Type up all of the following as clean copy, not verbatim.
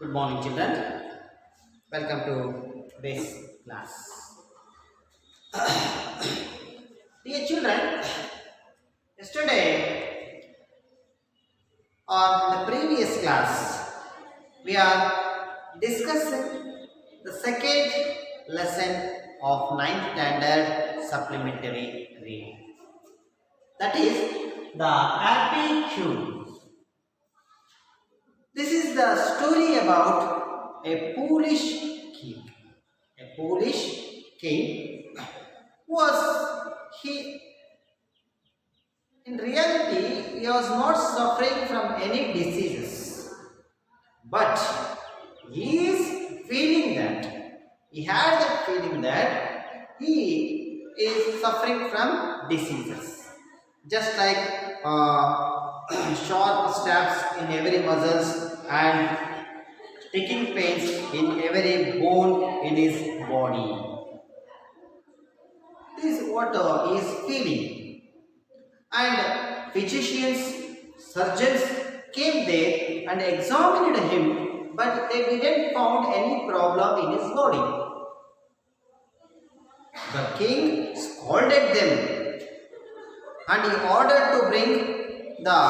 Good morning, children. Welcome to today's class. Dear children, yesterday or in the previous class, we are discussing the second lesson of 9th standard supplementary reading. That is the Happy Cube. This is the story about a Polish king. A Polish king in reality, he was not suffering from any diseases, but he had that feeling that he is suffering from diseases, just like sharp stabs in every muscles and sticking pains in every bone in his body. This is what he is feeling. And physicians, surgeons came there and examined him, but they didn't find any problem in his body. The king scolded them and he ordered to bring the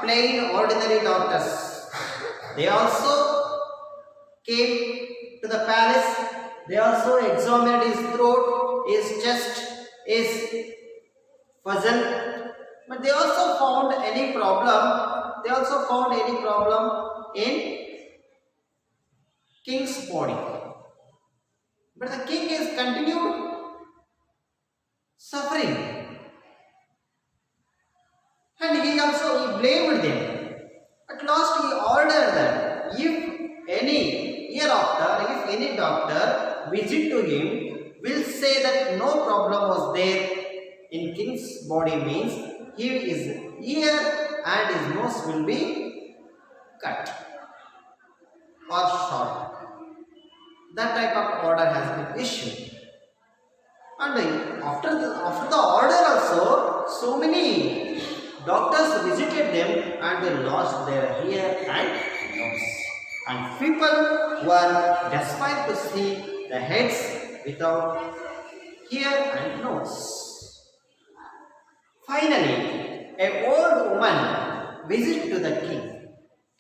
plain ordinary doctors. They also came to the palace. They also examined his throat, his chest, his puzzle. But they also found any problem. They also found any problem in king's body. But the king is continued suffering. And he blamed them. At last he ordered that if any doctor visit to him will say that no problem was there in king's body, means his ear and his nose will be cut or short. That type of order has been issued. And after the order also, so many doctors visited them and they lost their ear and nose. And people were desperate to see the heads without ear and nose. Finally, an old woman visited to the king,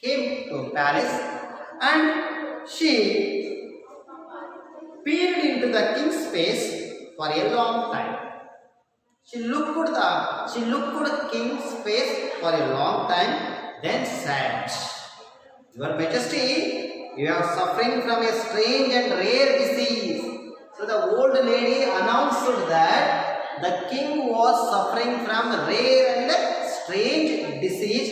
came to Paris, and she peered into the king's face for a long time. She looked at the king's face for a long time, then said, "Your Majesty, you are suffering from a strange and rare disease." So the old lady announced that the king was suffering from rare and strange disease,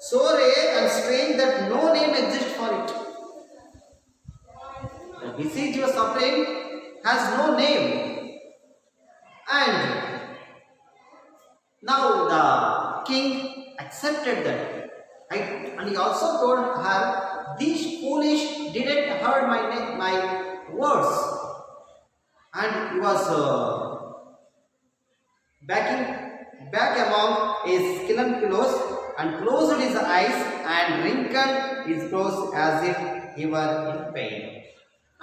so rare and strange that no name exists for it. The disease you are suffering has no name. And now the king accepted that. Right? And he also told her, "These foolish didn't heard my words." And he was back among his kiln pillows and closed his eyes and wrinkled his brows as if he were in pain.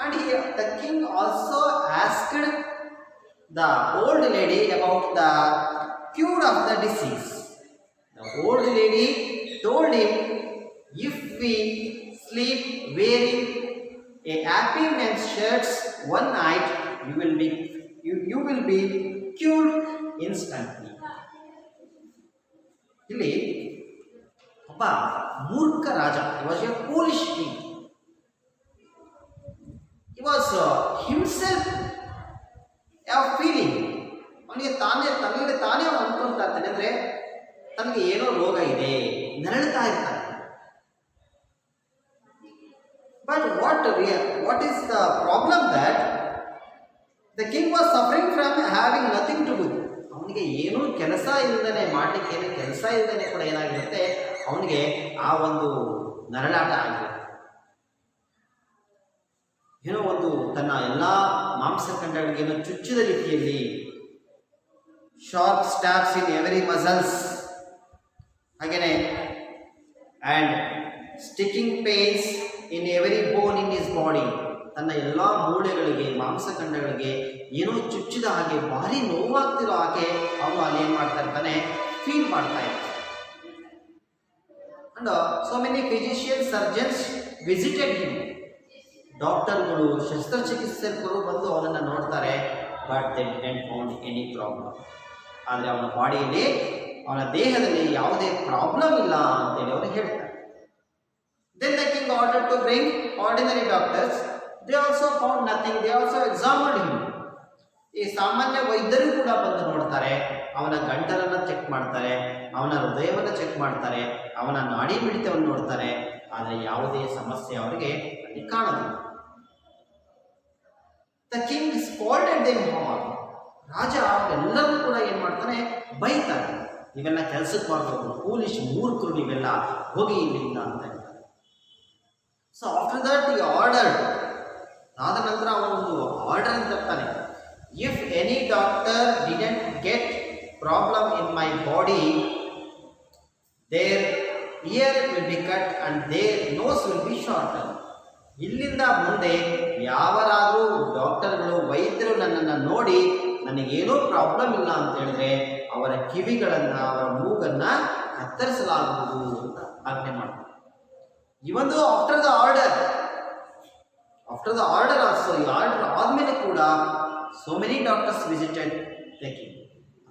And the king also asked the old lady about the cure of the disease. The old lady told him, "If we sleep wearing a happy man's shirts one night, you will be cured instantly." ಇಲ್ಲಿ ಒಬ್ಬ ಮೂರ್ಖ ರಾಜ, he was a Polish king. He was himself ಯಾವ feeling ಅವನಿಗೆ ತನ್ನಲ್ಲಿ ತಾನೇ ಅನ್ಕೊಂತಾ ಇರ್ತಾನೆ, ಅಂದರೆ ತನಗೆ ಏನೋ ರೋಗ ಇದೆ, ನರಳುತ್ತಾ ಇರ್ತಾನೆ. But what is the problem that the king was suffering from having nothing to do. ಅವನಿಗೆ ಏನೂ ಕೆಲಸ ಇಲ್ಲದೇ ಮಾಡಲಿಕ್ಕೆ ಏನೂ ಕೆಲಸ ಇಲ್ಲದೇ ಕೂಡ ಏನಾಗಿರುತ್ತೆ, ಅವನಿಗೆ ಆ ಒಂದು ನರಳಾಟ ಆಗಿದೆ. ಏನೋ ಒಂದು ತನ್ನ ಎಲ್ಲ ಮಾಂಸಖಂಡಗಳಿಗೇನೋ ಚುಚ್ಚಿದ ರೀತಿಯಲ್ಲಿ, ಶಾರ್ಪ್ ಸ್ಟ್ಯಾಬ್ಸ್ ಇನ್ ಎವರಿ ಮಸಲ್ಸ್, ಹಾಗೆಯೇ and sticking pains in every bone in his body. ತನ್ನ ಎಲ್ಲ ಮೂಳೆಗಳಿಗೆ ಮಾಂಸಖಂಡಗಳಿಗೆ ಏನೋ ಚುಚ್ಚಿದ ಹಾಗೆ ಭಾರಿ ನೋವಾಗ್ತಿರೋ ಹಾಗೆ ಅವನು ಅಲ್ಲಿ ಏನು ಮಾಡ್ತಾ ಇರ್ತಾನೆ, ಫೀಲ್ ಮಾಡ್ತಾ ಇರ್ತಾನೆ. And so many physician surgeons visited him. ಡಾಕ್ಟರ್ಗಳು ಶಸ್ತ್ರಚಿಕಿತ್ಸಕರು ಬಂದು ಅವನನ್ನು ನೋಡ್ತಾರೆ, but they didn't found any problem. ಆದರೆ ಅವನ ಬಾಡಿಯಲ್ಲಿ, ಅವನ ದೇಹದಲ್ಲಿ ಯಾವುದೇ ಪ್ರಾಬ್ಲಮ್ ಇಲ್ಲ ಅಂತೇಳಿ ಅವರು ಹೇಳ್ತಾರೆ. Then the king ordered to bring ordinary doctors. They also found nothing. They also examined him. ಈ ಸಾಮಾನ್ಯ ವೈದ್ಯರು ಕೂಡ ಬಂದು ನೋಡ್ತಾರೆ, ಅವನ ಗಂಟಲನ್ನು ಚೆಕ್ ಮಾಡ್ತಾರೆ, ಅವನ ಹೃದಯವನ್ನು ಚೆಕ್ ಮಾಡ್ತಾರೆ, ಅವನ ನಾಡಿ ಮಿಡಿತವನ್ನು ನೋಡ್ತಾರೆ, ಆದರೆ ಯಾವುದೇ ಸಮಸ್ಯೆ ಅವರಿಗೆ ಅಲ್ಲಿ ಕಾಣೋದಿಲ್ಲ. The king scolded them all. ರಾಜ ಅವರೆಲ್ಲರೂ ಕೂಡ ಏನು ಮಾಡ್ತಾನೆ, ಬೈತಾರೆ, ನೀವೆಲ್ಲ ಕೆಲಸಕ್ಕೆ ಮಾಡ್ಬೋದು, ಪೊಲೀಸ್ ಮೂರ್ಖರು ನೀವೆಲ್ಲ, ಹೋಗಿ ಇಲ್ಲಿಂದ ಅಂತ ಹೇಳ್ತಾರೆ. ಸೊ ಆಫ್ಟರ್ ದಟ್ ಈ ಆರ್ಡರ್ ಆದ ನಂತರ ಅವನೊಂದು ಆರ್ಡರ್ ಅಂತ ಇರ್ತಾನೆ, if any doctor didn't get problem in my body, their ear will be cut and their nose will be shorten. ಇಲ್ಲಿಂದ ಮುಂದೆ ಯಾವರಾದರೂ ಡಾಕ್ಟರ್ಗಳು, ವೈದ್ಯರು ನನ್ನನ್ನು ನೋಡಿ ನನಗೇನೂ ಪ್ರಾಬ್ಲಮ್ ಇಲ್ಲ ಅಂತ ಹೇಳಿದ್ರೆ ಅವರ ಕಿವಿಗಳನ್ನು, ಅವರ ಮೂಗನ್ನು ಕತ್ತರಿಸಲಾಗುವುದು ಅಂತ ಆಜ್ಞೆ ಮಾಡ್ತಾರೆ. ಇವನ್ ದೋ ಆಫ್ಟರ್ ದ ಆರ್ಡರ್ ಆಲ್ಸೋ, ಈ ಆರ್ಡರ್ ಆದಮೇಲೆ ಕೂಡ so many doctors visited the king.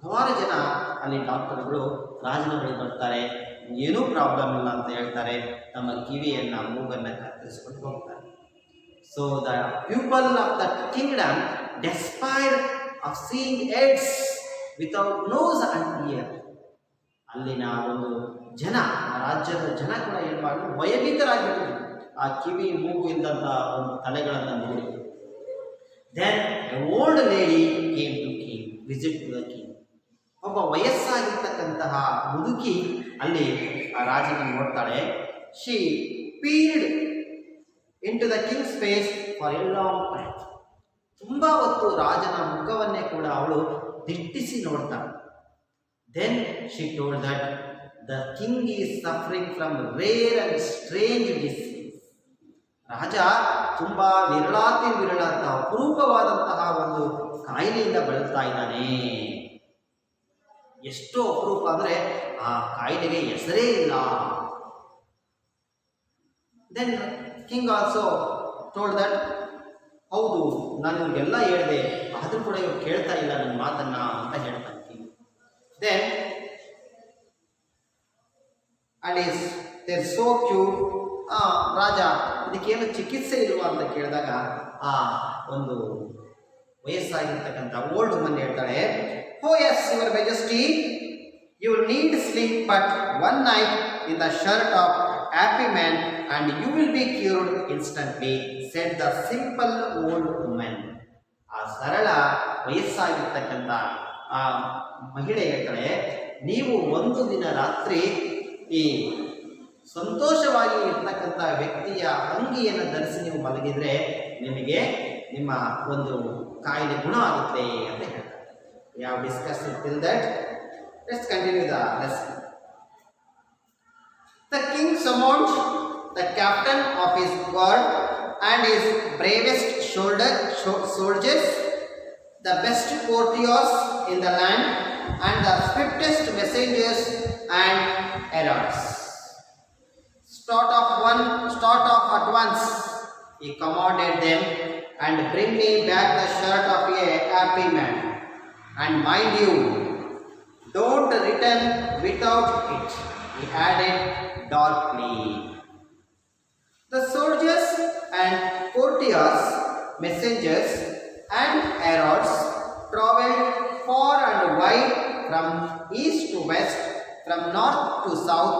ಹಲವಾರು ಜನ ಅಲ್ಲಿ ಡಾಕ್ಟರ್ಗಳು ರಾಜನ ಬಳಿ ಬರ್ತಾರೆ, ಏನೂ ಪ್ರಾಬ್ಲಮ್ ಇಲ್ಲ ಅಂತ ಹೇಳ್ತಾರೆ, ತಮ್ಮ ಕಿವಿಯನ್ನು, ಮೂಗನ್ನು ಕತ್ತರಿಸ್ಕೊಂಡು ಹೋಗ್ತಾರೆ. So the people of the kingdom despaired of seeing heads without nose and ear. ಅಲ್ಲಿನ ಒಂದು ಜನ, ಆ ರಾಜ್ಯದ ಜನ ಕೂಡ ಏನು ಮಾಡಿದ್ರು, ಭಯಭೀತರಾಗಿಬಿಟ್ಟು ಆ ಕಿವಿ ಮೂಗು ಇದ್ದಂಥ ಒಂದು ತಲೆಗಳನ್ನು ನೋಡಿ. Then a old lady came to king, visit to the king. ಒಬ್ಬ ವಯಸ್ಸಾಗಿರ್ತಕ್ಕಂತಹ ಮುದುಕಿ ಅಲ್ಲಿ ಆ ರಾಜನ ನೋಡ್ತಾಳೆ. She peered into the king's face for a long time. ತುಂಬ ಹೊತ್ತು ರಾಜನ ಮುಖವನ್ನೇ ಕೂಡ ಅವಳು ದಿಟ್ಟಿಸಿ ನೋಡ್ತಾಳೆ. Then she told that the king is suffering from rare and strange disease. ರಾಜ ತುಂಬ ವಿರಳಾಂತ ಅಪರೂಪವಾದಂತಹ ಒಂದು ಕಾಯಿಲೆಯಿಂದ ಬಳಲ್ತಾ ಇದ್ದಾನೆ. ಎಷ್ಟು ಅಪರೂಪ ಅಂದರೆ ಆ ಕಾಯಿಲೆಗೆ ಹೆಸರೇ ಇಲ್ಲ. Then king also told that, ಹೌದು ನಾನು ಇವ್ರಿಗೆಲ್ಲ ಹೇಳಿದೆ, ಆದರೂ ಕೂಡ ಇವ್ರು ಕೇಳ್ತಾ ಇಲ್ಲ ನನ್ನ ಮಾತನ್ನ ಅಂತ ಹೇಳ್ತಾನೆ king. Then and is there so cute. ರಾಜ ಇದಕ್ಕೇನು ಚಿಕಿತ್ಸೆ ಇಲ್ವಾ ಅಂತ ಕೇಳಿದಾಗ ಆ ಒಂದು ವಯಸ್ಸಾಗಿರ್ತಕ್ಕಂಥ ಓಲ್ಡ್ ವುಮನ್ ಹೇಳ್ತಾಳೆ, oh yes your majesty, you need sleep but one night in the shirt of happy man and you will be cured instantly, said the simple old woman. ಆ ಸರಳ ವಯಸ್ಸಾಗಿರ್ತಕ್ಕಂಥ ಆ ಮಹಿಳೆ ಹೇಳ್ತಾಳೆ, ನೀವು ಒಂದು ದಿನ ರಾತ್ರಿ ಈ ಸಂತೋಷವಾಗಿ ಇರ್ತಕ್ಕಂಥ ವ್ಯಕ್ತಿಯ ಅಂಗಿಯನ್ನು ಧರಿಸಿ ನೀವು ಮಲಗಿದರೆ ನಿಮಗೆ ನಿಮ್ಮ ಒಂದು ಕಾಯಿಲೆ ಗುಣ ಆಗುತ್ತೆ ಅಂತ ಹೇಳ್ತಾರೆ. We have discussed till that. Let's continue the lesson. The king summoned the captain of his guard and his bravest soldiers, the best courtiers in the land, and the swiftest messengers and heralds. Start off at once, he commanded them, and bring me back the shirt of a happy man. And mind you, don't return without it, he added darkly. The soldiers and courtiers, messengers and heralds traveled far and wide, from east to west, from north to south,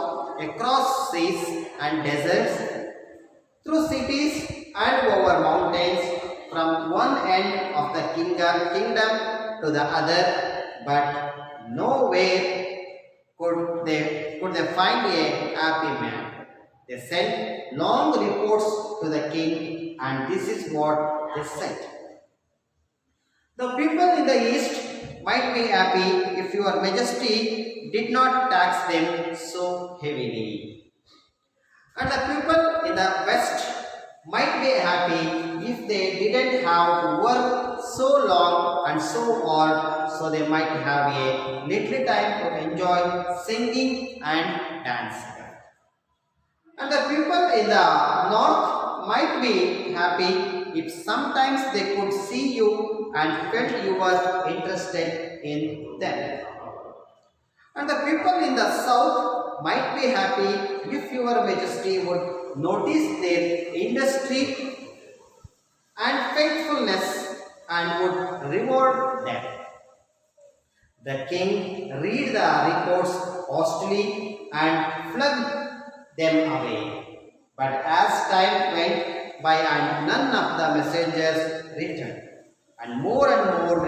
across seas and deserts, through cities and over mountains, from one end of the kingdom to the other, but nowhere could they find a happy man. They sent long reports to the king, and this is what they said. The people in the east might be happy if your majesty did not tax them so heavily. And the people in the West might be happy if they didn't have to work so long and so hard, so they might have a little time to enjoy singing and dancing. And the people in the North might be happy if sometimes they could see you and felt you were interested in them. And the people in the South might be happy if your Majesty would notice their industry and faithfulness and would reward them. The king read the reports hastily and flung them away. But as time went by and none of the messengers returned, and more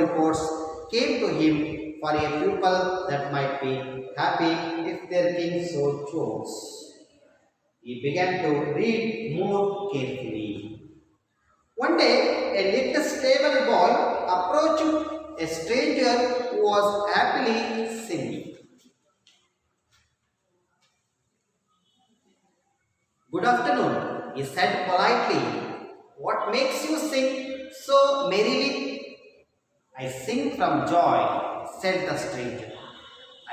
reports came to him for a people that might be happy if their king so chose. He began to read more carefully. One day, a little stable boy approached a stranger who was happily singing. "Good afternoon," he said politely. "What makes you sing so merrily?" "I sing from joy," said the stranger.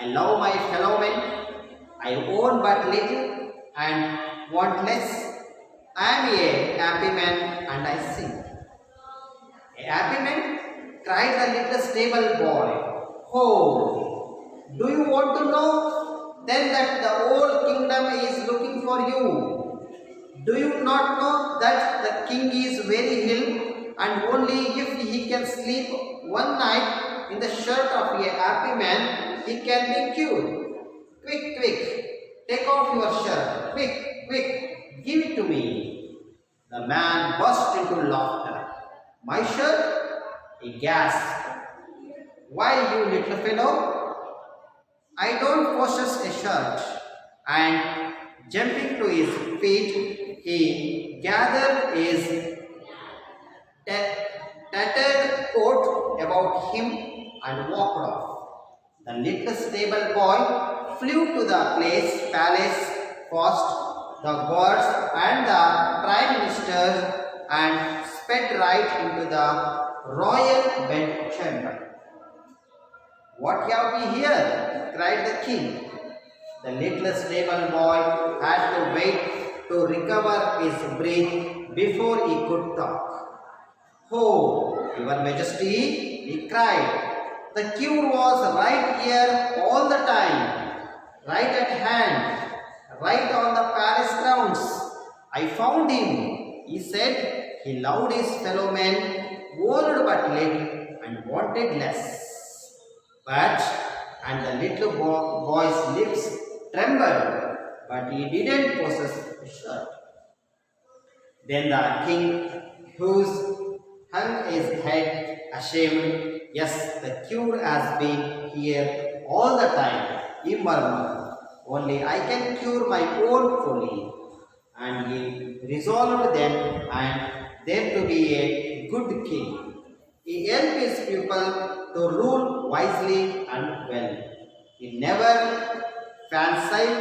"I love my fellow men. I own but little and want less. I am a happy man and I sing." "A happy man?" cried the little stable boy. "Oh, do you want to know then that the whole kingdom is looking for you? Do you not know that the king is very ill and only if he can sleep one night in the shirt of a happy man, he can be cured? Quick, quick, take off your shirt. Quick, quick, give it to me." The man burst into laughter. "My shirt?" he gasped. "Why, you little fellow, I don't possess a shirt." And jumping to his feet, he gathered his tattered coat about him and walked off. The little stable boy flew to the palace fast, the guards and the prime minister, and sped right into the royal bedchamber. "What have we here?" cried the king. The little stable boy had to wait to recover his breath before he could talk. "Oh, your Majesty," he cried, "the cure was right here all the time, right at hand, right on the palace grounds. I found him," he said. He loved his fellow men, owned but little and wanted less. And the little boy's lips trembled, but he didn't possess a shirt. Then the king, whose hung his head ashamed, "Yes, the cure has been here all the time," he murmured. "Only I can cure my own folly." And he resolved then and there to be a good king. He helped his people to rule wisely and well. He never fancied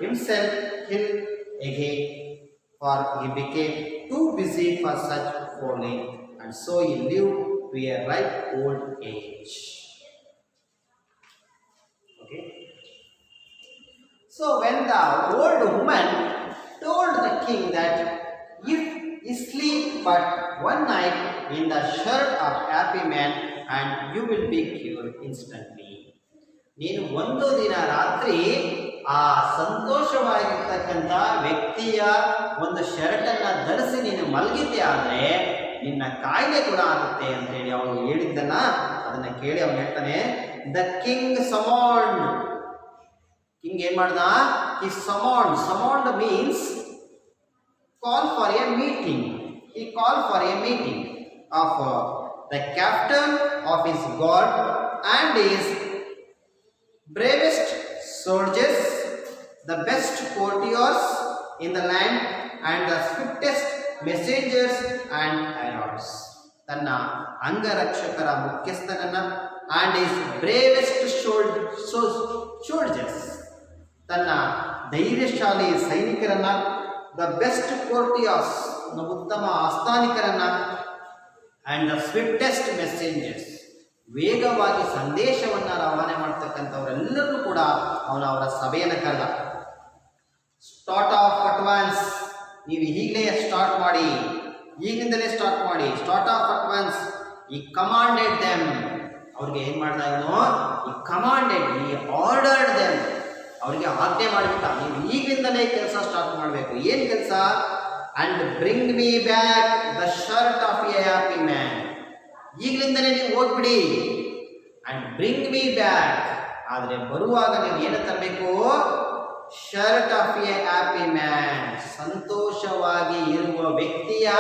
himself ill again, for he became too busy for such folly, and so he lived to a ripe old age. Okay. So when the old woman told the king that if he sleep but one night in the shirt of happy man and you will be cured instantly. ನೀನು ಒಂದು ದಿನ ರಾತ್ರಿ ಆ ಸಂತೋಷವಾಗಿರ್ತಕ್ಕಂಥ ವ್ಯಕ್ತಿಯ ಒಂದು ಶರ್ಟನ್ನ ಧರಿಸಿ ನೀನು ಮಲಗಿದ್ದೆ ಆದರೆ ನಿನ್ನ ಕಾಯಿಲೆ ಗುಣ ಆಗುತ್ತೆ ಅಂತ ಹೇಳಿ ಅವನು ಹೇಳಿದ್ದನ್ನ ಅದನ್ನ ಕೇಳಿ ಅವನು ಹೇಳ್ತಾನೆ, ದ ಕಿಂಗ್ ಸಮಾಂಡ್. ಕಿಂಗ್ ಏನ್ ಮಾಡ್ದ? ಈ ಸಮಾಂಡ್ means call for a meeting. He called for a meeting of the captain of his guard and his bravest soldiers, the best courtiers in the land, and the swiftest messengers and heralds. ತನ್ನ ಅಂಗರಕ್ಷಕರ ಮುಖ್ಯಸ್ಥನನ್ನ and his bravest soldiers, ತನ್ನ ಧೈರ್ಯಶಾಲಿ ಸೈನಿಕರನ್ನ the best ಕೋರ್ಟಿಯಾಸ್, ಉತ್ತಮ ಆಸ್ಥಾನಿಕರನ್ನ, and the ಸ್ವಿಫ್ಟೆಸ್ಟ್ messengers, ವೇಗವಾಗಿ ಸಂದೇಶವನ್ನು ರವಾನೆ ಮಾಡ್ತಕ್ಕಂಥವರೆಲ್ಲರೂ ಕೂಡ ಅವರ ಸಭೆಯನ್ನು ಕರೆದ. ಸ್ಟಾರ್ಟ್ ಆಫ್ ಅಡ್ವಾನ್ಸ್, ನೀವು ಈಗಲೇ ಸ್ಟಾರ್ಟ್ ಮಾಡಿ, ಈಗಿಂದಲೇ ಸ್ಟಾರ್ಟ್ ಮಾಡಿ. ಸ್ಟಾರ್ಟ್ ಆಫ್ ಅಡ್ವಾನ್ಸ್, ಈ ಕಮಾಂಡೆಡ್ ದೆಮ್, ಅವ್ರಿಗೆ ಏನು ಮಾಡ್ತಾ ಇವನು, ಈ ಕಮಾಂಡೆಡ್, ಈ ಆರ್ಡರ್ಡ್ ದೆಮ್, ಅವರಿಗೆ ಆಜ್ಞೆ ಮಾಡಿಬಿಟ್ಟ, ನೀವು ಈಗಿಂದಲೇ ಕೆಲಸ ಸ್ಟಾರ್ಟ್ ಮಾಡಬೇಕು. ಏನು ಕೆಲಸ? And bring me back the shirt of a happy man, ಈಗಲಿಂದಲೇ ನೀವು ಹೋಗ್ಬಿಡಿ. ಆ್ಯಂಡ್ ಬ್ರಿಂಗ್ ಮೀ ಬ್ಯಾಕ್, ಆದರೆ ಬರುವಾಗ ನೀವು ಏನು ತರಬೇಕು? Shirt of a happy man, ಸಂತೋಷವಾಗಿ ಇರುವ ವ್ಯಕ್ತಿಯ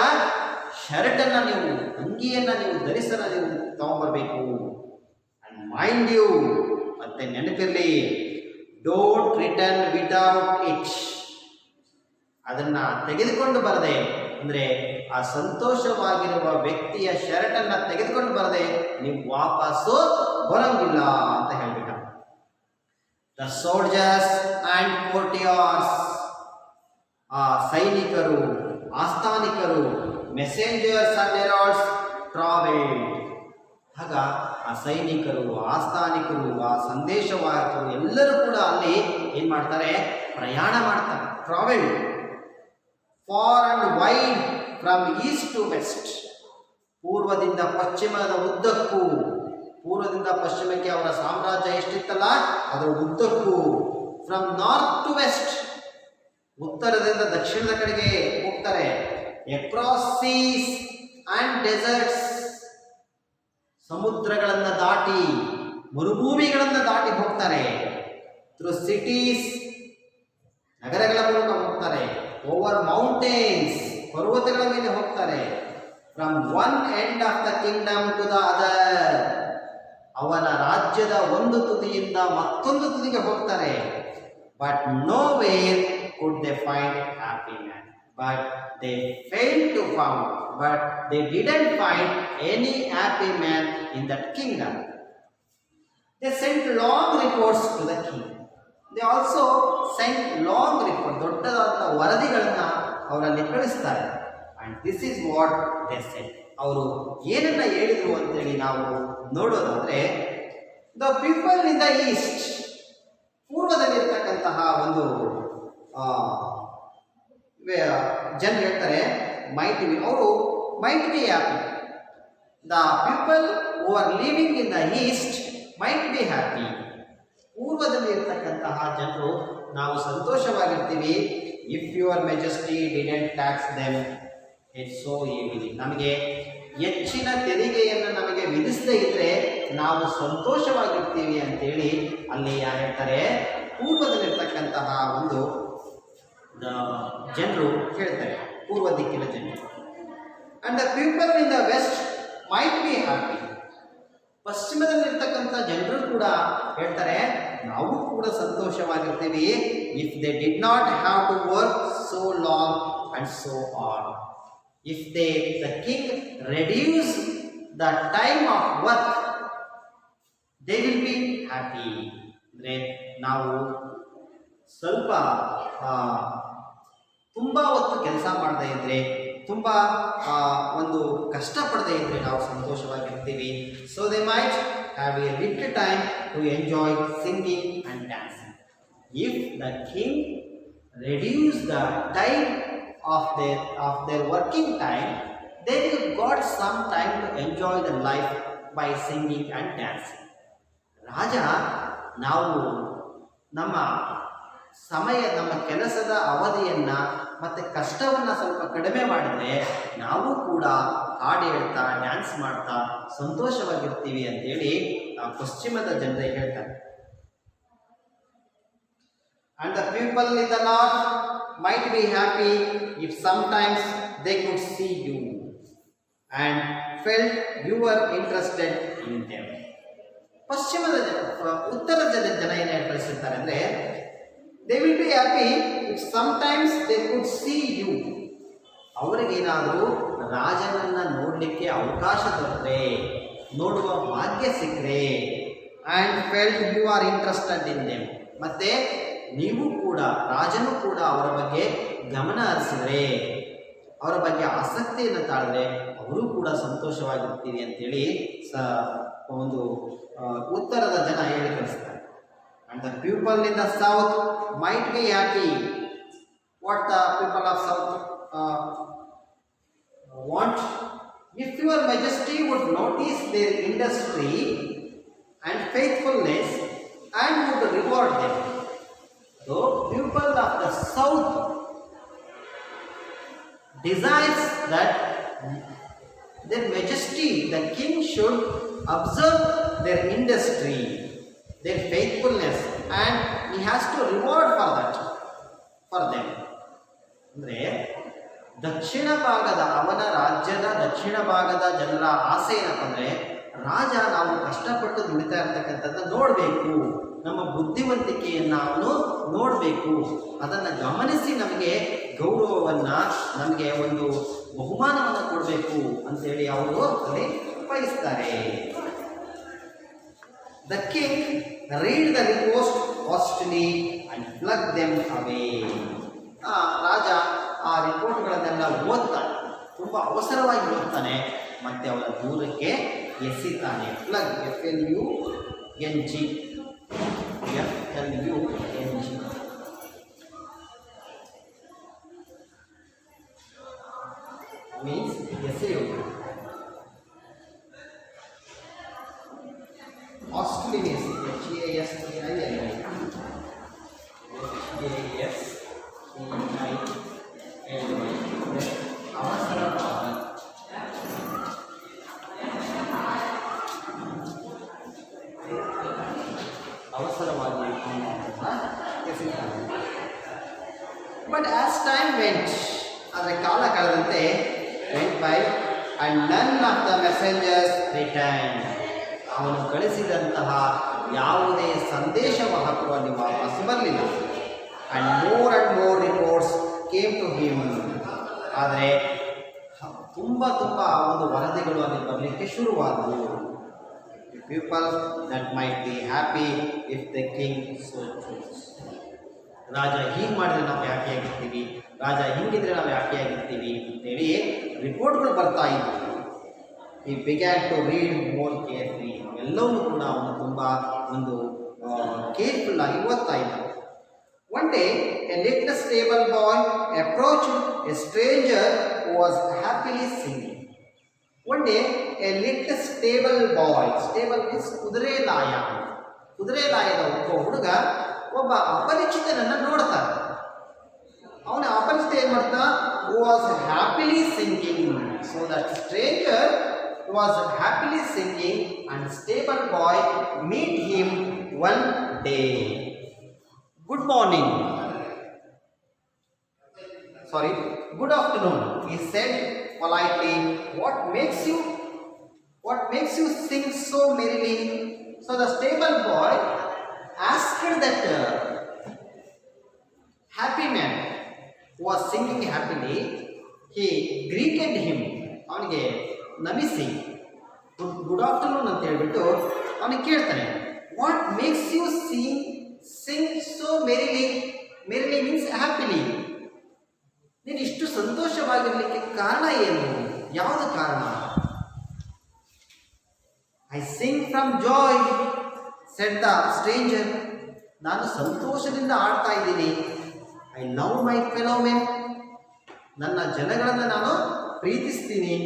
ಶರ್ಟನ್ನು ನೀವು, ಅಂಗಿಯನ್ನು ನೀವು ಧರಿಸಲು ನೀವು ತಗೊಂಡ್ಬರ್ಬೇಕು. ಆ್ಯಂಡ್ ಮೈಂಡ್ ಯು, ಮತ್ತೆ ನೆನಪಿರಲಿ, ಡೋಂಟ್ ರಿಟರ್ನ್ ವಿತೌಟ್ ಇಟ್, ಅದನ್ನು ತೆಗೆದುಕೊಂಡು ಬರದೆ, ಅಂದರೆ ಆ ಸಂತೋಷವಾಗಿರುವ ವ್ಯಕ್ತಿಯ ಶರ್ಟನ್ನು ತೆಗೆದುಕೊಂಡು ಬರದೆ ನೀವು ವಾಪಸ್ಸು ಬರೋಂಗಿಲ್ಲ ಅಂತ ಹೇಳ್ಬಿಟ್ಟ. ದ ಸೋಲ್ಜರ್ಸ್ ಆ್ಯಂಡ್ ಕೋರ್ಟಿಯಾರ್ಸ್, ಆ ಸೈನಿಕರು, ಆಸ್ಥಾನಿಕರು, ಮೆಸೆಂಜರ್ಸ್ ಆ್ಯಂಡ್ ಹೆರಾಲ್ಡ್ಸ್ ಟ್ರಾವೆಲ್ಡ್. ಆಗ ಆ ಸೈನಿಕರು, ಆಸ್ಥಾನಿಕರು, ಆ ಸಂದೇಶವಾಹಕರು ಎಲ್ಲರೂ ಕೂಡ ಅಲ್ಲಿ ಏನು ಮಾಡ್ತಾರೆ? ಪ್ರಯಾಣ ಮಾಡ್ತಾರೆ. Travelled far and wide from east to west, ಪೂರ್ವದಿಂದ ಪಶ್ಚಿಮದ ಉದ್ದಕ್ಕೂ, ಪೂರ್ವದಿಂದ ಪಶ್ಚಿಮಕ್ಕೆ ಅವರ ಸಾಮ್ರಾಜ್ಯ ಎಷ್ಟಿತ್ತಲ್ಲ ಅದರ ಉದ್ದಕ್ಕೂ, ಫ್ರಮ್ ನಾರ್ತ್ ಟು ವೆಸ್ಟ್, ಉತ್ತರದಿಂದ ದಕ್ಷಿಣದ ಕಡೆಗೆ ಹೋಗ್ತಾರೆ. ಅಕ್ರಾಸ್ ಸೀಸ್ ಆ್ಯಂಡ್ ಡೆಸರ್ಟ್ಸ್, ಸಮುದ್ರಗಳನ್ನು ದಾಟಿ, ಮರುಭೂಮಿಗಳನ್ನು ದಾಟಿ ಹೋಗ್ತಾರೆ. ಥ್ರೂ ಸಿಟೀಸ್, ನಗರಗಳ ಮೂಲಕ ಹೋಗ್ತಾರೆ. ಓವರ್ ಮೌಂಟೇನ್ಸ್, ಪರ್ವತಗಳ ಮೇಲೆ ಹೋಗ್ತಾರೆ. From one end of the kingdom to the other, ಅವನ ರಾಜ್ಯದ ಒಂದು ತುದಿಯಿಂದ ಮತ್ತೊಂದು ತುದಿಗೆ ಹೋಗ್ತಾರೆ. But nowhere could they find happy man, but they failed to found, but they didn't find any happy man in that kingdom. They sent long reports to the king. They also sent long reports, ದೊಡ್ಡದಾದ ವರದಿಗಳನ್ನು ಅವರಲ್ಲಿ ಕಳಿಸ್ತಾರೆ. and this is what they said. ಅವರು ಏನನ್ನ ಹೇಳಿದ್ರು ಅಂತೇಳಿ ನಾವು ನೋಡೋದಾದ್ರೆ, the people in the east, ಪೂರ್ವದಲ್ಲಿರ್ತಕ್ಕಂತಹ ಒಂದು ಜನರು ಹೇಳ್ತಾರೆ might be, ಅವರು might be happy. The people who are living in the east might be happy. ಪೂರ್ವದಲ್ಲಿ ಇರ್ತಕ್ಕಂತಹ ಜನರು ನಾವು ಸಂತೋಷವಾಗಿರ್ತೀವಿ. If your majesty didn't tax them it's so heavily, ನಮಗೆ ಹೆಚ್ಚಿನ ತೆರಿಗೆಯನ್ನು ನಮಗೆ ವಿಧಿಸದೇ ಇದ್ದರೆ ನಾವು ಸಂತೋಷವಾಗಿರ್ತೀವಿ ಅಂತೇಳಿ ಅಲ್ಲಿ ಯಾರು ಹೇಳ್ತಾರೆ? ಪೂರ್ವದಲ್ಲಿರ್ತಕ್ಕಂತಹ ಒಂದು ಜನರು ಹೇಳ್ತಾರೆ, ಪೂರ್ವ ದಿಕ್ಕಿನ ಜನರು. And the people in the west might be happy, ಪಶ್ಚಿಮದಲ್ಲಿರ್ತಕ್ಕಂಥ ಜನರು ಕೂಡ ಹೇಳ್ತಾರೆ ನಾವು ಕೂಡ ಸಂತೋಷವಾಗಿರ್ತೀವಿ. If they did not have to work so long and so on, if the king reduce the time of work they will be happy. ಅಂದರೆ ನಾವು ಸ್ವಲ್ಪ ತುಂಬ ಹೊತ್ತು ಕೆಲಸ ಮಾಡದೇ ಇದ್ದರೆ, ತುಂಬ ಒಂದು ಕಷ್ಟಪಡದೇ ಇದ್ದರೆ ನಾವು ಸಂತೋಷವಾಗಿರ್ತೀವಿ. So they might have a little time to enjoy singing and dancing. If the king reduce the time of their working time, they will got some time to enjoy the life by singing and dancing. ರಾಜ ನಾವು ನಮ್ಮ ಸಮಯ, ನಮ್ಮ ಕೆಲಸದ ಅವಧಿಯನ್ನು ಮತ್ತು ಕಷ್ಟವನ್ನು ಸ್ವಲ್ಪ ಕಡಿಮೆ ಮಾಡಿದರೆ ನಾವು ಕೂಡ ಹಾಡು ಹೇಳ್ತಾ, ಡ್ಯಾನ್ಸ್ ಮಾಡ್ತಾ ಸಂತೋಷವಾಗಿರ್ತೀವಿ ಅಂತೇಳಿ ಪಶ್ಚಿಮದ ಜನರೇ ಹೇಳ್ತಾರೆ. And the people in the north might be happy if sometimes they could see you and felt you were interested in them. ಪಶ್ಚಿಮದ ಉತ್ತರದ ಜನ ಏನು ಕಳಿಸಿರ್ತಾರೆ ಅಂದರೆ, they will be happy if sometimes they could see you. ಅವರಿಗೇನಾದರೂ ರಾಜನನ್ನು ನೋಡಲಿಕ್ಕೆ ಅವಕಾಶ ದೊರೆತರೆ, ನೋಡುವ ಭಾಗ್ಯ ಸಿಕ್ಕರೆ, and felt you are interested in them, ಮತ್ತು ನೀವು ಕೂಡ ರಾಜನು ಕೂಡ ಅವರ ಬಗ್ಗೆ ಗಮನ ಹರಿಸಿದರೆ, ಅವರ ಬಗ್ಗೆ ಆಸಕ್ತಿಯನ್ನು ತಾಳಿದ್ರೆ ಅವರು ಕೂಡ ಸಂತೋಷವಾಗಿರ್ತೀರಿ ಅಂತೇಳಿ ಒಂದು ಉತ್ತರದ ಜನ ಹೇಳಿ ಕಳಿಸ್ತಾರೆ. And the people in the south mite be happy. What the people of south want? If your majesty would notice their industry and faithfulness and would reward them. So people of the south desires that their majesty, the king, should observe their industry, their faithfulness, and he has to reward for that, for them. ಅಂದ್ರೆ ದಕ್ಷಿಣ ಭಾಗದ, ಅವನ ರಾಜ್ಯದ ದಕ್ಷಿಣ ಭಾಗದ ಜನರ ಆಸೆ ಏನಪ್ಪ ಅಂದರೆ, ರಾಜ ನಾವು ಕಷ್ಟಪಟ್ಟು ದುಡಿತಾ ಇರ್ತಕ್ಕಂಥದ್ದು ನೋಡಬೇಕು, ನಮ್ಮ ಬುದ್ಧಿವಂತಿಕೆಯನ್ನು ಅವನು ನೋಡಬೇಕು, ಅದನ್ನು ಗಮನಿಸಿ ನಮಗೆ ಗೌರವವನ್ನು, ನಮಗೆ ಒಂದು ಬಹುಮಾನವನ್ನು ಕೊಡಬೇಕು ಅಂತೇಳಿ ಅವರು ಅಲ್ಲಿ ಬಯಸ್ತಾರೆ. The king read the ರಿಪೋಸ್ಟ್ ಹಾಸ್ಟ್ಲಿ and plug them ಅವೇ. ರಾಜ ಆ ರಿಪೋರ್ಟ್ಗಳನ್ನೆಲ್ಲ ಓದ್ತಾನೆ, ತುಂಬ ಅವಸರವಾಗಿ ಓದ್ತಾನೆ, ಮತ್ತು ಅವರ ದೂರಕ್ಕೆ ಎಸಿತಾನೆ. Plug, FLUNG, means ಎಸೆಯುವುದು. ಆಸ್ಟ್ರೇಲಿಯಸ್, ಅವಸರವಾಗಿ ಎಸೆಯುತ್ತಾರೆ. But as time vent, ಆದರೆ ಕಾಲ ಕಳೆದಂತೆ went by and none of the messengers returned. ಅವನು ಕಳಿಸಿದಂತಹ ಯಾವುದೇ ಸಂದೇಶವಾಹಕರು ಅಲ್ಲಿ ವಾಪಸ್ ಬರಲಿಲ್ಲ. and more reports came to him. ಆದರೆ ತುಂಬ ಒಂದು ವರದಿಗಳು ಅಲ್ಲಿ ಬರಲಿಕ್ಕೆ ಶುರುವಾದವು. People that might be happy if the king so chose. ರಾಜ ಹೀಗೆ ಮಾಡಿದ್ರೆ ನಾವು ಹ್ಯಾಪಿಯಾಗಿರ್ತೀವಿ, ರಾಜ ಹಿಂಗಿದ್ರೆ ನಾವು ಹ್ಯಾಪಿಯಾಗಿರ್ತೀವಿ ಅಂತೇಳಿ ರಿಪೋರ್ಟ್ಗಳು ಬರ್ತಾ ಇದ್ವು. He began to read more carefully. ಎಲ್ಲವನ್ನೂ ಕೂಡ ಅವನು ತುಂಬ ಒಂದು ಕೇರ್ಫುಲ್ ಆಗಿ ಓದ್ತಾ ಇದ್ದ. One day a little stable boy approached a stranger who was happily singing. One day a little stable boy, stable means ಕುದುರೆ ಲಾಯದ ಒಬ್ಬ ಹುಡುಗ ಒಬ್ಬ ಅಪರಿಚಿತನನ್ನು ನೋಡ್ತಾನೆ. ಅವನ ಅಪರಿಚಿತ ಏನು ಮಾಡ್ತಾ, ಹೂ was happily singing. So that stranger was happily singing and stable boy meet him one day. Good morning, good afternoon, he said politely. What makes you sing so merrily? So the stable boy asked that happy man who was singing happily. He greeted him, ಅವನಿಗೆ ನಮಿಸಿ good afternoon ಅಂತ ಹೇಳ್ಬಿಟ್ಟು ಅವನಿಗೆ ಕೇಳ್ತಾನೆ, what makes you sing so merrily means happily. ನೀನು ಇಷ್ಟು ಸಂತೋಷವಾಗಿರಲಿಕ್ಕೆ ಕಾರಣ ಏನು, ಯಾವುದು ಕಾರಣ? I sing from joy said the stranger. ನಾನು ಸಂತೋಷದಿಂದ ಆಡ್ತಾ ಇದ್ದೀನಿ. I love my fellow men. ನನ್ನ ಜನಗಳನ್ನು ನಾನು ಪ್ರೀತಿಸ್ತೀನಿ.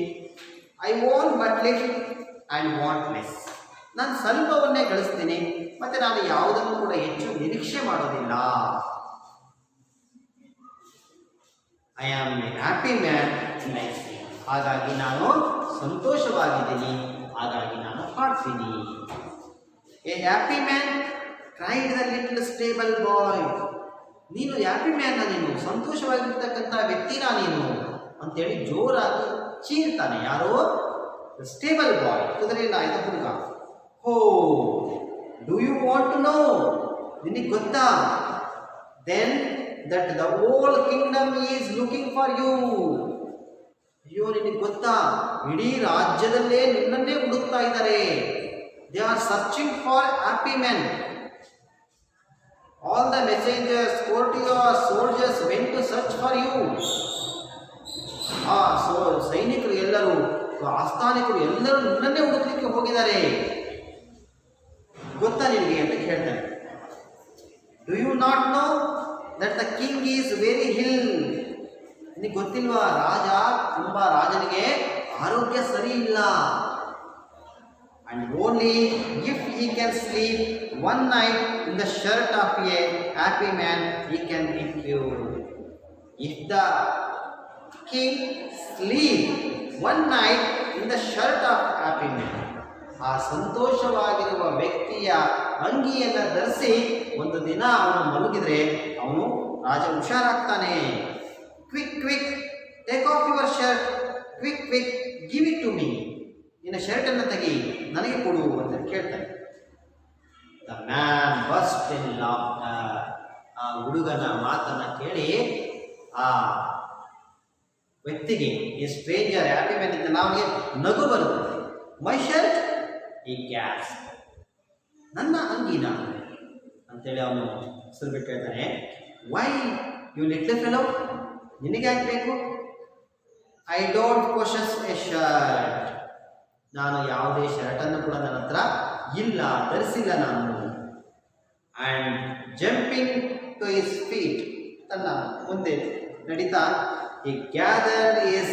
I want but little and want less. ನಾನು ಸ್ವಲ್ಪವನ್ನೇ ಗಳಿಸ್ತೀನಿ ಮತ್ತು ನಾನು ಯಾವುದನ್ನು ಕೂಡ ಹೆಚ್ಚು ನಿರೀಕ್ಷೆ ಮಾಡೋದಿಲ್ಲ. I am a happy man like. ಹಾಗಾಗಿ ನಾನು ಸಂತೋಷವಾಗಿದ್ದೀನಿ, ಹಾಗಾಗಿ ನಾನು ಹಾಡ್ತೀನಿ. A happy man cried the little stable boy. ನೀನು ಹ್ಯಾಪಿ ಮ್ಯಾನ್ನ, ನೀನು ಸಂತೋಷವಾಗಿರ್ತಕ್ಕಂಥ ವ್ಯಕ್ತಿನ ನೀನು ಅಂತೇಳಿ ಜೋರಾಗಿ ಚೀರ್ತಾನೆ. ಯಾರೋ? ಸ್ಟೇಬಲ್ ಬಾಯ್, ಕುದುರೆ ಲಾಯದ ಹುಡುಗ. Oh, do you want to know? ನಿನಗೆ ಗೊತ್ತಾ? Then that the whole kingdom is looking for you. ಅಯ್ಯೋ, ನಿನಗೆ ಗೊತ್ತಾ? ಇಡೀ ರಾಜ್ಯದಲ್ಲೇ ನಿನ್ನನ್ನೇ ಹುಡುಕ್ತಾ ಇದ್ದಾರೆ. They are searching for happy men. All the messengers, courtiers, soldiers went to search for you. ಸೈನಿಕರು ಎಲ್ಲರೂ, ಆಸ್ಥಾನಿಕರು ಎಲ್ಲರೂ ನನ್ನನ್ನೇ ಹುಡುಕ್ಲಿಕ್ಕೆ ಹೋಗಿದ್ದಾರೆ, ಗೊತ್ತಾ ನಿನಗೆ ಅಂತ ಕೇಳ್ತಾನೆ. Do you not know that the king is very ill? ನಿನಗೆ ಗೊತ್ತಿಲ್ವಾ, ರಾಜನಿಗೆ ಆರೋಗ್ಯ ಸರಿ ಇಲ್ಲ. And only if he can sleep one night in the shirt of a happy man, he can be cured. If the king sleep one night in the shirt of happy man, ಆ ಸಂತೋಷವಾಗಿರುವ ವ್ಯಕ್ತಿಯ ಅಂಗಿಯನ್ನು ಧರಿಸಿ ಒಂದು ದಿನ ಅವನು ಮಲಗಿದ್ರೆ ಅವನು ರಾಜ ಹುಷಾರಾಗ್ತಾನೆ. Quick quick take off your shirt, quick quick give it to me. ನಿನ್ನ ಶರ್ಟನ್ನು ತೆಗಿ, ನನಗೆ ಕೊಡು ಅಂತ ಕೇಳ್ತಾನೆ. The man burst in laughter. ಆ ಹುಡುಗನ ಮಾತನ್ನು ಕೇಳಿ ಆ ವ್ಯಕ್ತಿಗೆ, ಈ ಸ್ಟ್ರೇಂಜರ್ ಹ್ಯಾಪಿ ಮ್ಯಾನ್ ಇದ್ದ ನಮಗೆ ನಗು ಬರುತ್ತೆ. ಮೈ ಶರ್ಟ್ ಈ ಗ್ಯಾಸ್, ನನ್ನ ಅಂಗಿನ ಅಂತೇಳಿ ಅವನು ಹೆಸರು ಬಿಟ್ಟು ಹೇಳ್ತಾನೆ. ವೈ ಯು ಲಿಟ್ಲ್ ಫೆಲೋ, ನಿನಗೆ ಹಾಕಬೇಕು? I don't possess a shirt. ನಾನು ಯಾವುದೇ ಶರ್ಟನ್ನು ಕೂಡ ನನ್ನ ಹತ್ರ ಇಲ್ಲ, ಧರಿಸಿಲ್ಲ ನಾನು. And jumping to his feet, ತನ್ನ ಮುಂದೆ ನಡೀತಾ, he gathered his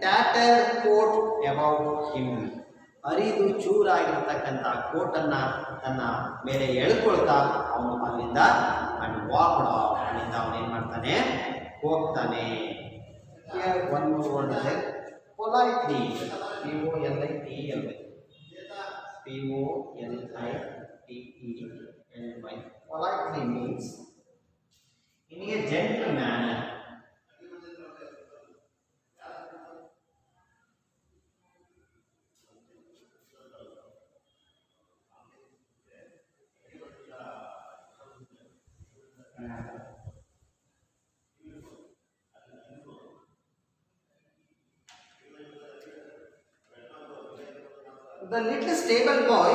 tattered coat about him. ಅರಿದು ಚೂರಾಗಿರ್ತಕ್ಕಂಥ ಕೋಟನ್ನು ತನ್ನ ಮೇಲೆ ಎಳ್ಕೊಳ್ತಾ ಅವನು ಅಲ್ಲಿಂದ ಅಂಡ್ ವಾಕ್ಡ್ ಆಫ್, ಅಲ್ಲಿಂದ ಅವನೇನು ಮಾಡ್ತಾನೆ, ಹೋಗ್ತಾನೆ. Here one more word is there, politely, P-O-L-I-T-E-L-Y, P-O-L-I-T-E-L-Y. Politely means in a gentle manner. The little stable boy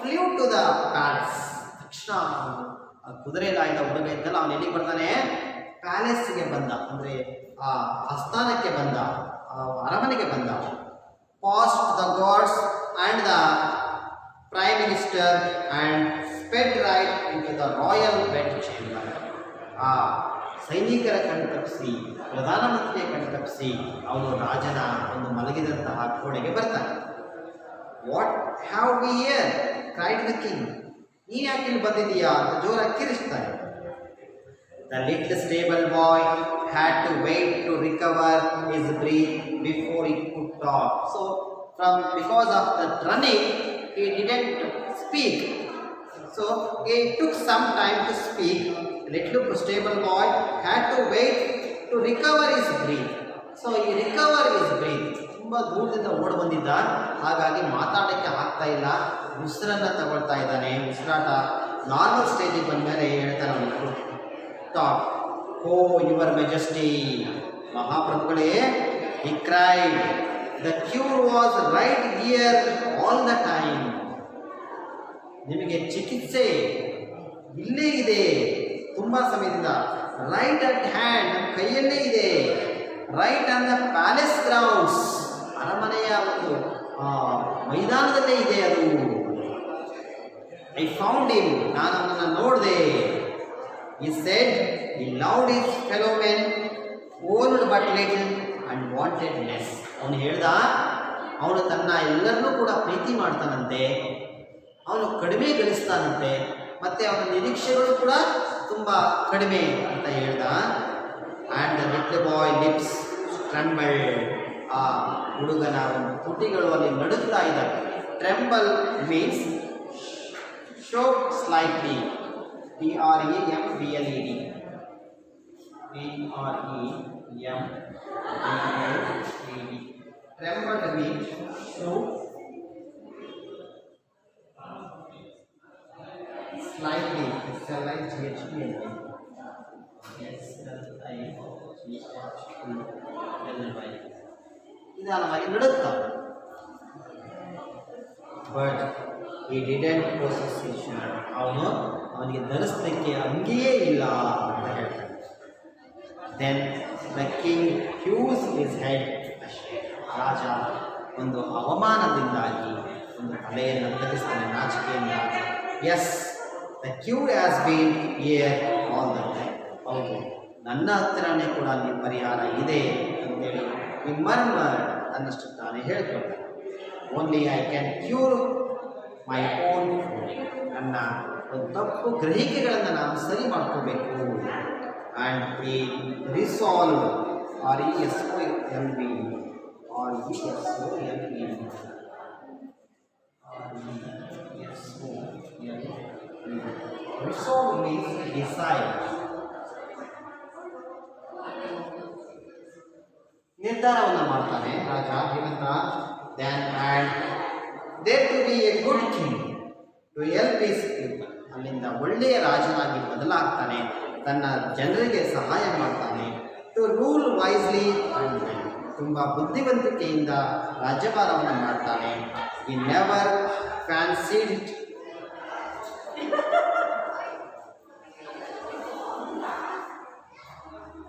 flew to the palace. ತಕ್ಷಣ ಕುದುರೆಲಾಯ್ದ ಹುಡುಗ ಇದ್ದಲ್ಲ, ಅವನು ಎಲ್ಲಿಗೆ ಬರ್ತಾನೆ? ಪ್ಯಾಲೇಸ್ಗೆ ಬಂದ, ಅಂದರೆ ಆ ಆಸ್ಥಾನಕ್ಕೆ ಬಂದ, ಅರಮನೆಗೆ ಬಂದ. Passed the guards and the prime minister and sped right into the royal bed chamber. ಆ ಸೈನಿಕರ ಕಣ್ಣು ತಪ್ಪಿಸಿ, ಪ್ರಧಾನಮಂತ್ರಿಯ ಕಣ್ಣು ತಪ್ಪಿಸಿ ಅವನು ರಾಜನ ಒಂದು ಮಲಗಿದಂತಹ ಕೋಣೆಗೆ ಬರ್ತಾನೆ. What have we here? cried the king. ನೀನು ಯಾಕೆ ಇಲ್ಲಿ ಬಂದಿದ್ದೀಯಾ ಅಂತ ಜೋರಾಗಿ ಕಿರಿಸ್ತಾನೆ. The little stable boy had to wait to recover his breath before he could talk. So because of the running, he didn't speak. So it took some time to speak. The little stable boy had to wait to recover his breath. So he recovered his breath. ತುಂಬ ದೂರದಿಂದ ಓಡಿ ಬಂದಿದ್ದ, ಹಾಗಾಗಿ ಮಾತಾಡೋಕ್ಕೆ ಆಗ್ತಾ ಇಲ್ಲ, ಉಸಿರನ್ನು ತಗೊಳ್ತಾ ಇದ್ದಾನೆ. ಉಸಿರಾಟ ನಾರ್ಮಲ್ ಸ್ಟೇಜಿಗೆ ಬಂದ ಮೇಲೆ ಹೇಳ್ತಾನೆ ಅವನು, ಟಾಕ್, ಓ ಯುವರ್ ಮೆಜೆಸ್ಟಿ, ಮಹಾಪ್ರಭುಗಳೇ, he cried, the cure was right here all the time. ನಿಮಗೆ ಚಿಕಿತ್ಸೆ ಇಲ್ಲೇ ಇದೆ ತುಂಬ ಸಮಯದಿಂದ. ರೈಟ್ ಅಟ್ ಹ್ಯಾಂಡ್, ನಮ್ಮ ಕೈಯಲ್ಲೇ ಇದೆ. Right on the palace grounds, ಅರಮನೆಯ ಒಂದು ಮೈದಾನದಲ್ಲೇ ಇದೆ ಅದು. ಐ ಫೌಂಡ್ ಹಿಮ್, ನಾನು ಅವನನ್ನು ನೋಡಿದೆ. he said he loved his fellow men, old but little and wanted less. ಅವನು ಹೇಳ್ದ, ಅವನು ತನ್ನ ಎಲ್ಲರನ್ನೂ ಕೂಡ ಪ್ರೀತಿ ಮಾಡ್ತಾನಂತೆ, ಅವನು ಕಡಿಮೆ ಗಳಿಸ್ತಾನಂತೆ, ಮತ್ತು ಅವನ ನಿರೀಕ್ಷೆಗಳು ಕೂಡ ತುಂಬ ಕಡಿಮೆ ಅಂತ ಹೇಳ್ದ. And the little boy lips trembled, ಆ ಹುಡುಗನ ಒಂದು ತುಟಿಗಳು ಅಲ್ಲಿ ನಡುಗ್ತಾ ಇದ್ದಾವೆ. Tremble means shook slightly, T-R-E-M-B-L-E-D, T-R-E-M-B-L-E-D. Trembled means shook slightly, S-L-I-G-H-T-L-Y, S-L-I-G-H-T-L-Y. ನಿಧಾನವಾಗಿ ನಡುತ್ತಾರೆ. But he didn't possess his shirt. ಅವನಿಗೆ ಧರಿಸಲಿಕ್ಕೆ ಅಂಗಿಯೇ ಇಲ್ಲ ಅಂತ ಹೇಳ್ತಾರೆ. Then the king hewed his head. ರಾಜ ಒಂದು ಅವಮಾನದಿಂದಾಗಿ ಒಂದು ತಲೆಯನ್ನು ತಗ್ಗಿಸ್ತಾನೆ ನಾಚಿಕೆಯಿಂದ. Yes, the cure has been here all the time. ಹೌದು, ನನ್ನ ಹತ್ತಿರನೇ ಕೂಡ ನಿಮ್ಮ ಪರಿಹಾರ ಇದೆ ಅಂತೇಳಿ ಈ ಮರ್ಮರ್ ಅನ್ನಷ್ಟು ತಾನೇ ಹೇಳ್ಕೊಳ್ತಾನೆ. Only I can cure my own. ನನ್ನ ಒಂದು ತಪ್ಪು ಗ್ರಹಿಕೆಗಳನ್ನು ನಾನು ಸರಿ ಮಾಡ್ಕೋಬೇಕು. ಆ್ಯಂಡ್ ಈ resolve RESOLV Resolve means decide. ನಿರ್ಧಾರವನ್ನು ಮಾಡ್ತಾನೆ ರಾಜ. ಏನಂತ? Then and there to be a good king to help his people. ಅಲ್ಲಿಂದ ಒಳ್ಳೆಯ ರಾಜನಾಗಿ ಬದಲಾಗ್ತಾನೆ, ತನ್ನ ಜನರಿಗೆ ಸಹಾಯ ಮಾಡ್ತಾನೆ. To rule wisely and well, ತುಂಬ ಬುದ್ಧಿವಂತಿಕೆಯಿಂದ ರಾಜ್ಯಭಾರವನ್ನು ಮಾಡ್ತಾನೆ. He never fancied it.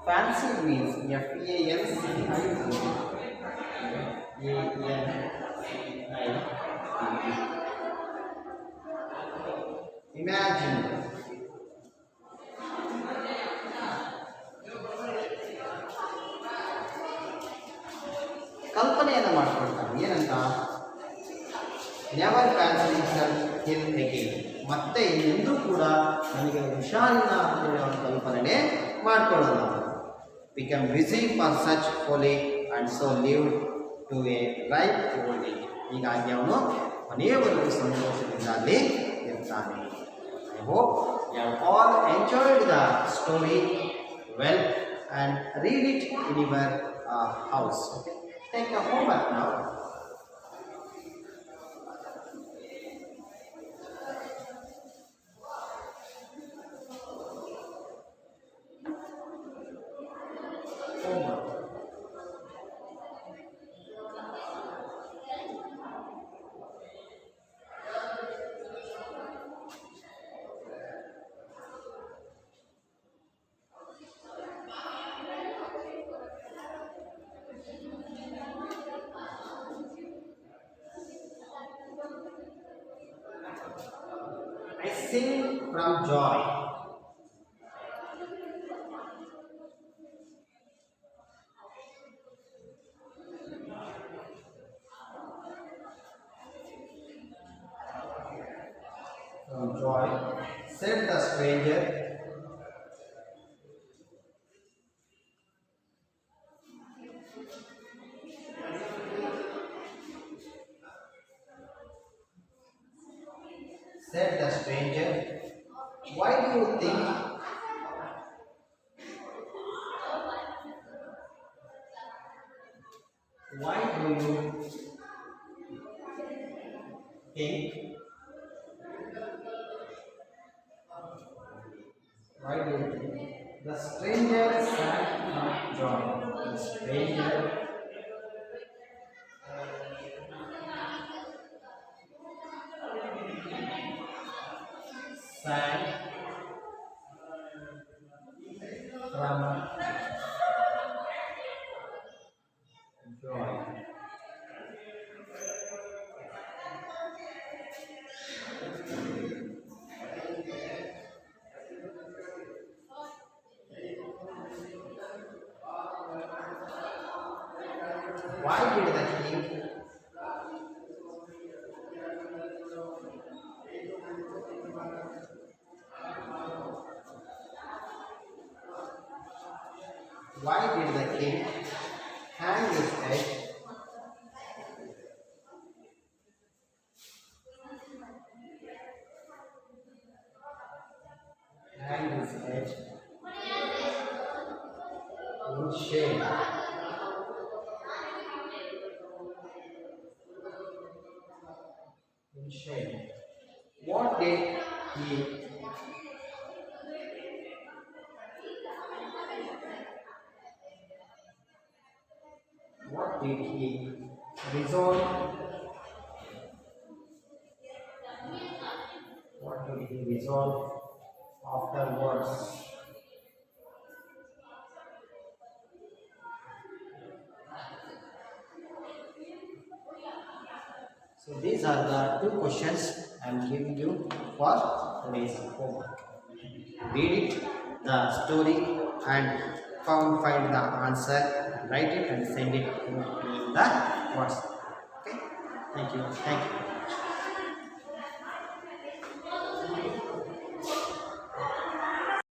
Fancy means Imagine. ಕಲ್ಪನೆಯನ್ನು ಮಾಡ್ಕೊಳ್ತಾನೆ. ಏನಂತ? Never fancy ill again. ಮತ್ತೆ ಇನ್ನೆಂದೂ ಕೂಡ ನನಗೆ ಹುಷಾರಿನ ಅಂತೇಳಿ ಅವನ ಕಲ್ಪನೆ ಮಾಡ್ಕೊಳ್ಳೋಲ್ಲ. Become busy for such folly and so live to a right old age. ಹೀಗಾಗಿ ಅವನು ಕೊನೆಯವರೆಗೂ ಸಂತೋಷದಿಂದ ಅಲ್ಲಿ ಇರ್ತಾನೆ. I hope you have all enjoyed the story well and read it in your house. Okay, take a homework now. Homework. I sing from joy. From joy, said the stranger. Said the stranger, why do you think why do you think the stranger sang from joy? The stranger sang from joy. Why did the king hang his head? Hang his head in shame. In shame. What did he resolve dissolve afterwards. So these are the two questions I am giving you for today's homework. Read it, the story, and find the answer, write it and send it to me in the WhatsApp. Okay? Thank you. Thank you.